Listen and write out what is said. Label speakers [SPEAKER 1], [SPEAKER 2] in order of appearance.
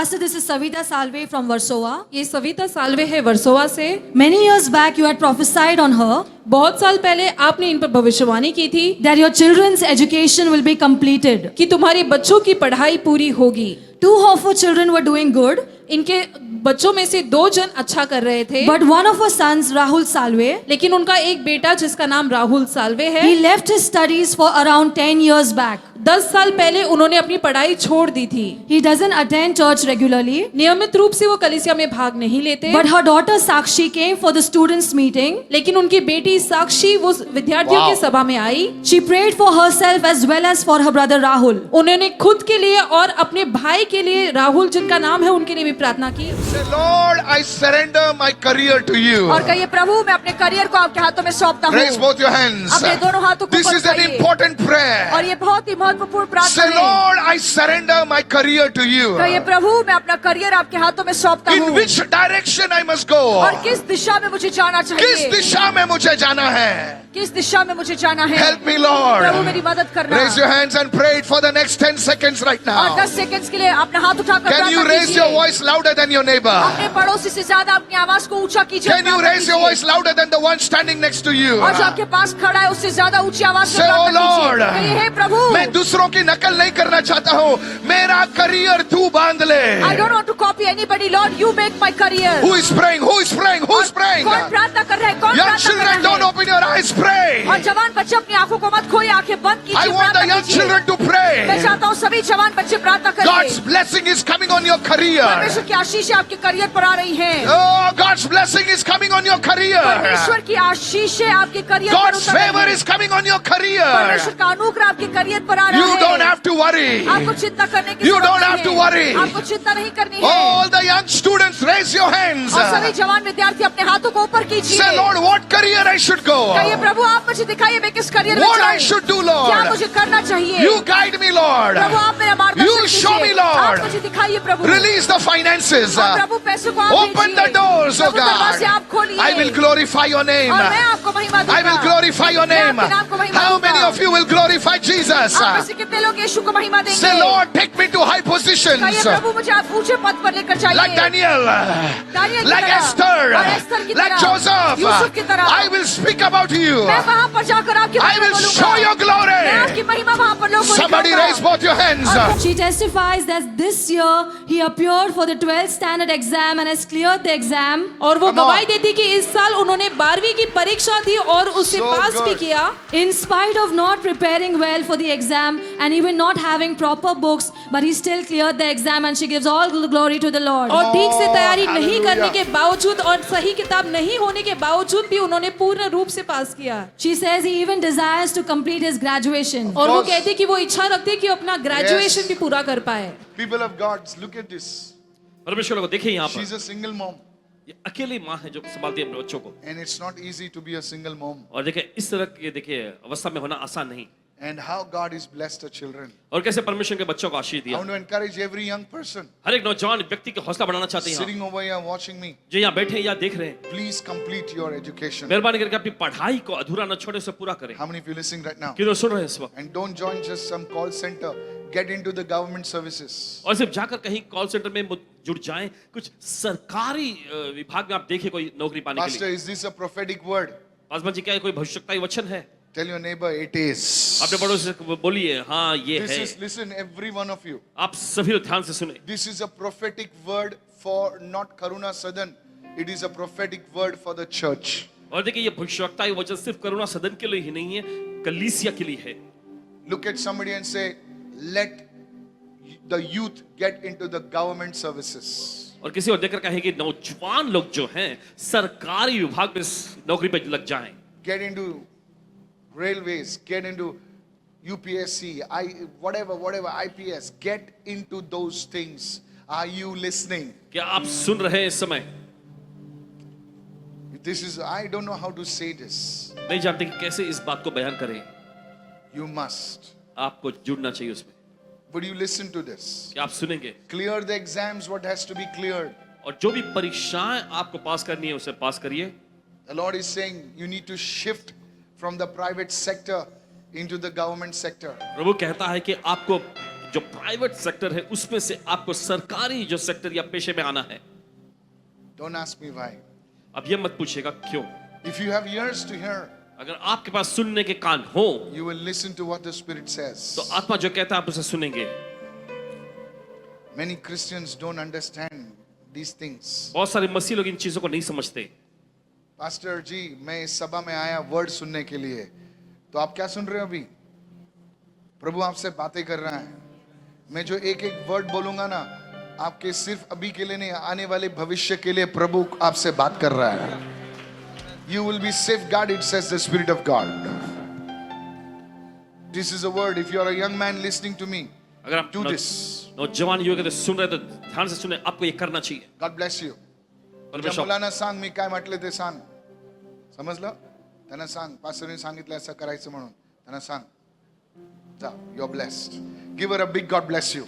[SPEAKER 1] Pastor, this is Savita Salve from Warsaw.
[SPEAKER 2] ये सविता साल्वे है वर्सोवा से।
[SPEAKER 1] Many years back, you had prophesied on her
[SPEAKER 2] बहुत साल पहले आपने इन पर भविष्यवाणी की थी
[SPEAKER 1] that your children's education will be completed.
[SPEAKER 2] कि तुम्हारे बच्चों की पढ़ाई पूरी होगी।
[SPEAKER 1] 2 of her children were doing good,
[SPEAKER 2] इनके बच्चों में से 2 जन अच्छा कर रहे थे,
[SPEAKER 1] but one of her sons, Rahul Salve,
[SPEAKER 2] लेकिन उनका एक बेटा जिसका नाम राहुल साल्वे है,
[SPEAKER 1] he left his studies for around 10 years back.
[SPEAKER 2] 10 साल पहले उन्होंने अपनी पढ़ाई छोड़ दी थी।
[SPEAKER 1] He doesn't attend church regularly,
[SPEAKER 2] नियमित रूप से वो कलीसिया में भाग नहीं लेते,
[SPEAKER 1] but her daughter Sakshi came for the students' meeting.
[SPEAKER 2] लेकिन उनकी बेटी साक्षी वो विद्यार्थियों की सभा में आई।
[SPEAKER 1] She prayed for herself as well as for her brother Rahul.
[SPEAKER 2] उन्होंने खुद के लिए और अपने भाई के लिए, राहुल जिनका नाम है, उनके लिए भी प्रार्थना की।
[SPEAKER 3] Say, Lord, I surrender my career to you.
[SPEAKER 4] और कहिए प्रभु मैं अपने करियर को आपके हाथों में सौंपता हूँ।
[SPEAKER 3] Raise both your hands.
[SPEAKER 4] अपने दोनों हाथों को
[SPEAKER 3] This
[SPEAKER 4] ऊपर
[SPEAKER 3] is an
[SPEAKER 4] उठाइए।
[SPEAKER 3] important prayer.
[SPEAKER 4] और ये बहुत ही महत्वपूर्ण प्रार्थना
[SPEAKER 3] Say,
[SPEAKER 4] है।
[SPEAKER 3] Lord, I surrender my career to you.
[SPEAKER 4] कहिए प्रभु मैं अपना करियर आपके हाथों में सौंपता हूँ।
[SPEAKER 3] In which direction I must go?
[SPEAKER 4] और किस दिशा में मुझे जाना
[SPEAKER 3] किस
[SPEAKER 4] चाहिए?
[SPEAKER 3] दिशा में मुझे जाना है?
[SPEAKER 4] किस दिशा में मुझे जाना है?
[SPEAKER 3] Help me, Lord.
[SPEAKER 4] प्रभु मेरी मदद करना।
[SPEAKER 3] Raise your hands and pray it for the next 10 seconds right
[SPEAKER 4] और
[SPEAKER 3] now.
[SPEAKER 4] 10 सेकंड्स के लिए अपना हाथ उठाकर
[SPEAKER 3] Can you
[SPEAKER 4] प्रार्थना
[SPEAKER 3] raise
[SPEAKER 4] कीजिए।
[SPEAKER 3] your voice louder than your neighbor?
[SPEAKER 4] अपने पड़ोसी से ज्यादा अपनी आवाज को ऊंचा कीजिए।
[SPEAKER 3] Can you
[SPEAKER 4] प्रार्थना
[SPEAKER 3] raise your
[SPEAKER 4] कीजिए।
[SPEAKER 3] voice louder than the one standing next to you?
[SPEAKER 4] और जो आपके पास खड़ा है उससे ज्यादा ऊंची आवाज से
[SPEAKER 3] Say, oh
[SPEAKER 4] प्रार्थना
[SPEAKER 3] Lord,
[SPEAKER 4] कीजिए। कहिए हे प्रभु
[SPEAKER 3] मैं दूसरों की नकल नहीं करना चाहता हूँ, मेरा करियर तू बांध ले।
[SPEAKER 4] I don't want to copy anybody, Lord, you make my career.
[SPEAKER 3] Who is praying? Who is praying? Who is praying?
[SPEAKER 4] कौन प्रार्थना कर रहा है? कौन
[SPEAKER 3] Young
[SPEAKER 4] प्रार्थना कर
[SPEAKER 3] children,
[SPEAKER 4] रहा
[SPEAKER 3] don't
[SPEAKER 4] है?
[SPEAKER 3] open your eyes, pray.
[SPEAKER 4] और जवान बच्चे अपनी आंखों को मत खोइए, आंखें बंद
[SPEAKER 3] I
[SPEAKER 4] कीजिए,
[SPEAKER 3] want the
[SPEAKER 4] प्रार्थना
[SPEAKER 3] young
[SPEAKER 4] कीजिए।
[SPEAKER 3] children to
[SPEAKER 4] मैं
[SPEAKER 3] pray.
[SPEAKER 4] चाहता हूँ सभी जवान बच्चे प्रार्थना
[SPEAKER 3] God's
[SPEAKER 4] करें।
[SPEAKER 3] blessing is coming on your career.
[SPEAKER 4] परमेश्वर की आशीष आपके करियर पर आ रही है।
[SPEAKER 3] Oh, God's blessing is coming on your career.
[SPEAKER 4] परमेश्वर की आशीष आपके करियर पर
[SPEAKER 3] God's
[SPEAKER 4] उतर रही
[SPEAKER 3] favor
[SPEAKER 4] है।
[SPEAKER 3] is coming on your career.
[SPEAKER 4] परमेश्वर का अनुग्रह आपके करियर पर आ रहा
[SPEAKER 3] You
[SPEAKER 4] है।
[SPEAKER 3] don't have to worry.
[SPEAKER 4] आपको चिंता करने की
[SPEAKER 3] You
[SPEAKER 4] जरूरत
[SPEAKER 3] don't
[SPEAKER 4] नहीं
[SPEAKER 3] have to
[SPEAKER 4] है।
[SPEAKER 3] worry.
[SPEAKER 4] आपको चिंता नहीं करनी है।
[SPEAKER 3] All the young students, raise your hands.
[SPEAKER 4] और सभी जवान विद्यार्थी अपने हाथों को ऊपर कीजिए।
[SPEAKER 3] Say, Lord, what career I should go?
[SPEAKER 4] कहिए प्रभु आप मुझे दिखाइए मैं किस करियर में
[SPEAKER 3] What I
[SPEAKER 4] जाऊं।
[SPEAKER 3] should do,
[SPEAKER 4] क्या
[SPEAKER 3] Lord?
[SPEAKER 4] मुझे करना चाहिए?
[SPEAKER 3] You guide me, Lord.
[SPEAKER 4] प्रभु आप मेरा मार्गदर्शन
[SPEAKER 3] You show me,
[SPEAKER 4] कीजिए।
[SPEAKER 3] Lord.
[SPEAKER 4] आप मुझे दिखाइए प्रभु।
[SPEAKER 3] Release the finances.
[SPEAKER 4] और प्रभु पैसों को आप
[SPEAKER 3] Open the
[SPEAKER 4] भेजिए।
[SPEAKER 3] doors, oh
[SPEAKER 4] प्रभु दरवाजे
[SPEAKER 3] God.
[SPEAKER 4] आप खोलिए।
[SPEAKER 3] I will glorify your name.
[SPEAKER 4] और मैं आपको महिमा दूंगा।
[SPEAKER 3] I will glorify your
[SPEAKER 4] मैं
[SPEAKER 3] name.
[SPEAKER 4] आपके नाम को महिमा
[SPEAKER 3] How
[SPEAKER 4] दूंगा।
[SPEAKER 3] many of you will glorify Jesus?
[SPEAKER 4] आप में से कितने लोग यीशु को महिमा देंगे?
[SPEAKER 3] Say, Lord, take me to high
[SPEAKER 4] कहिए
[SPEAKER 3] positions.
[SPEAKER 4] प्रभु मुझे आप ऊंचे पद पर लेकर जाइए।
[SPEAKER 3] Like Daniel,
[SPEAKER 4] दानियल की
[SPEAKER 3] like
[SPEAKER 4] तरह,
[SPEAKER 3] Esther,
[SPEAKER 4] और एस्थर की
[SPEAKER 3] like
[SPEAKER 4] तरह,
[SPEAKER 3] Joseph.
[SPEAKER 4] यूसुफ की तरह।
[SPEAKER 3] I will speak about you.
[SPEAKER 4] मैं वहाँ पर जाकर आपकी
[SPEAKER 3] I
[SPEAKER 4] महिमा
[SPEAKER 3] will
[SPEAKER 4] बोलूंगा।
[SPEAKER 3] show your
[SPEAKER 4] मैं
[SPEAKER 3] glory.
[SPEAKER 4] आपकी महिमा वहाँ पर लोगों को
[SPEAKER 3] Somebody
[SPEAKER 4] दिखाऊंगा।
[SPEAKER 3] raise both your hands.
[SPEAKER 1] She testifies that this year he appeared for the 12th standard exam and has cleared the exam.
[SPEAKER 2] और वो
[SPEAKER 3] Come on.
[SPEAKER 2] गवाही देती कि इस साल उन्होंने 12वीं की परीक्षा दी और उससे
[SPEAKER 3] So
[SPEAKER 2] पास भी
[SPEAKER 3] good.
[SPEAKER 2] किया।
[SPEAKER 1] In spite of not preparing well for the exam and even not having proper books, but he still cleared the exam and she gives all the glory to the Lord.
[SPEAKER 2] और ठीक से तैयारी नहीं
[SPEAKER 3] hallelujah.
[SPEAKER 2] करने के बावजूद और सही किताब नहीं होने के बावजूद भी उन्होंने पूर्ण रूप से पास किया।
[SPEAKER 1] She says he even desires to complete his graduation.
[SPEAKER 2] और वो
[SPEAKER 3] course.
[SPEAKER 2] कहती कि वो इच्छा रखते कि अपना ग्रेजुएशन
[SPEAKER 3] Yes.
[SPEAKER 2] भी पूरा कर पाए।
[SPEAKER 3] People of God, look at this.
[SPEAKER 5] परमेश्वर को देखिए यहाँ
[SPEAKER 3] She's
[SPEAKER 5] पर
[SPEAKER 3] a single mom.
[SPEAKER 5] ये अकेली माँ है जो संभालती है अपने बच्चों को।
[SPEAKER 3] And it's not easy to be a single mom.
[SPEAKER 5] और देखिए इस तरह के देखिए अवस्था में होना आसान नहीं।
[SPEAKER 3] And how God is blessed her children.
[SPEAKER 5] और कैसे परमेश्वर के बच्चों को आशीष
[SPEAKER 3] I
[SPEAKER 5] दिया।
[SPEAKER 3] want to encourage every young person
[SPEAKER 5] हर एक नौजवान व्यक्ति के हौसला बढ़ाना चाहते हैं यहाँ।
[SPEAKER 3] sitting over here watching me.
[SPEAKER 5] जो यहाँ बैठे हैं या देख रहे हैं,
[SPEAKER 3] Please complete your education.
[SPEAKER 5] मेहरबानी करके अपनी पढ़ाई को अधूरा न छोड़े, उसे पूरा करें।
[SPEAKER 3] How many of you listening right now?
[SPEAKER 5] क्यों सुन रहे हैं इस वक्त?
[SPEAKER 3] And don't join just some call center. Get into the government services.
[SPEAKER 5] और सिर्फ जाकर कहीं कॉल सेंटर में जुड़ जाएं, कुछ सरकारी विभाग में आप देखें कोई नौकरी पाने के
[SPEAKER 3] Pastor,
[SPEAKER 5] लिए।
[SPEAKER 3] is this a prophetic word?
[SPEAKER 5] Paswan ji क्या ये कोई भविष्यवाणी वचन है?
[SPEAKER 3] Tell your neighbor it is.
[SPEAKER 5] अपने पड़ोसी से बोलिए हाँ ये
[SPEAKER 3] This
[SPEAKER 5] है।
[SPEAKER 3] is, listen, every one of you.
[SPEAKER 5] आप सभी लोग ध्यान से सुने।
[SPEAKER 3] This is a prophetic word for not Karuna Sadan. It is a prophetic word for the church.
[SPEAKER 5] और देखिए ये भविष्यवाणी वचन सिर्फ करुणा सदन के लिए ही नहीं है, कलीसिया के लिए है।
[SPEAKER 3] Look at somebody and say, let the youth get into the government services.
[SPEAKER 5] और किसी और देखकर कहे कि नौजवान लोग जो हैं सरकारी विभाग में नौकरी पे लग जाएं।
[SPEAKER 3] Get into railways, get into UPSC, whatever, IPS, get into those things. Are you listening?
[SPEAKER 5] क्या आप सुन रहे हैं इस समय?
[SPEAKER 3] This is, I don't know how to say this.
[SPEAKER 5] नहीं जानते कि कैसे इस बात को बयान करें।
[SPEAKER 3] You must.
[SPEAKER 5] आपको जुड़ना चाहिए उसमें।
[SPEAKER 3] Would you listen to this?
[SPEAKER 5] क्या आप सुनेंगे?
[SPEAKER 3] Clear the exams, what has to be cleared.
[SPEAKER 5] और जो भी परीक्षाएं आपको पास करनी है उसे पास करिए।
[SPEAKER 3] The Lord is saying you need to shift from the private sector into the government sector.
[SPEAKER 5] प्रभु कहता है कि आपको जो प्राइवेट सेक्टर है उसमें से आपको सरकारी जो सेक्टर या पेशे में आना है,
[SPEAKER 3] Don't ask me why.
[SPEAKER 5] अब ये मत पूछिएगा क्यों।
[SPEAKER 3] If you have ears to hear,
[SPEAKER 5] अगर आपके पास सुनने के कान हो
[SPEAKER 3] you will listen to what the Spirit says.
[SPEAKER 5] तो आत्मा जो कहता है आप उसे सुनेंगे।
[SPEAKER 3] Many Christians don't understand these things.
[SPEAKER 5] बहुत सारे मसीह लोग इन चीजों को नहीं समझते।
[SPEAKER 3] पास्टर जी, मैं इस सभा में आया वर्ड सुनने के लिए, तो आप क्या सुन रहे हो अभी? प्रभु आपसे बातें कर रहा है। मैं जो एक एक वर्ड बोलूंगा ना, आपके सिर्फ अभी के लिए नहीं, आने वाले भविष्य के लिए प्रभु आपसे बात कर रहा है। You will be safeguarded, says the Spirit of God. This is a word. If you are a young man listening to me,
[SPEAKER 5] अगर आप
[SPEAKER 3] do this.
[SPEAKER 5] नौजवान युवक हैं तो सुन रहे तो ध्यान से सुने, आपको ये करना चाहिए।
[SPEAKER 3] God bless you.
[SPEAKER 5] परमेश्वर
[SPEAKER 3] मुलांना सांग, मी काय म्हटले ते सांग. समजलं? त्यांना सांग, पास्टरने सांगितलं असं करायचं म्हणून. त्यांना सांग. जा, you're blessed. Give her a big God bless you.